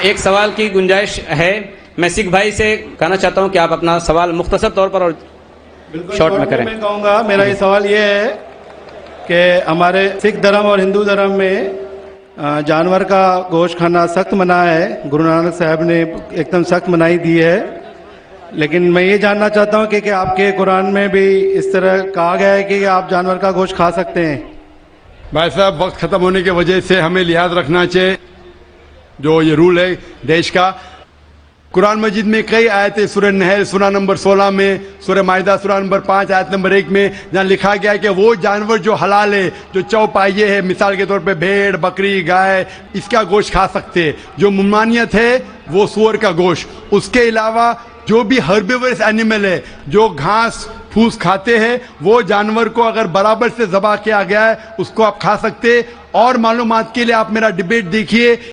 एक सवाल की गुंजाइश है। मैं सिख भाई से कहना चाहता हूं कि आप अपना सवाल मुख्तसर तौर पर और शॉर्ट में करें। मैं कहूँगा, मेरा ये सवाल ये है कि हमारे सिख धर्म और हिंदू धर्म में जानवर का गोश्त खाना सख्त मना है। गुरु नानक साहब ने एकदम सख्त मनाही दी है। लेकिन मैं ये जानना चाहता हूँ कि आपके कुरान में भी इस तरह कहा गया है कि आप जानवर का गोश्त खा सकते हैं? भाई साहब, वक्त खत्म होने की वजह से हमें लिहाज रखना चाहिए। जो ये रूल है देश का, कुरान मजीद में कई आयतें, सूरह नहल सूरह नंबर 16 में, सूरह माइदा सूरह नंबर 5 आयत नंबर 1 में, जहाँ लिखा गया है कि वो जानवर जो हलाल है, जो चौपाइये है, मिसाल के तौर पे भेड़, बकरी, गाय, इसका गोश्त खा सकते हैं। जो ममानियत है वो सूअर का गोश्त। उसके अलावा जो भी हर्बिवरस एनिमल है, जो घास फूस खाते हैं, वो जानवर को अगर बराबर से ज़बह किया गया है उसको आप खा सकते हैं। और मालूमात के लिए आप मेरा डिबेट देखिए।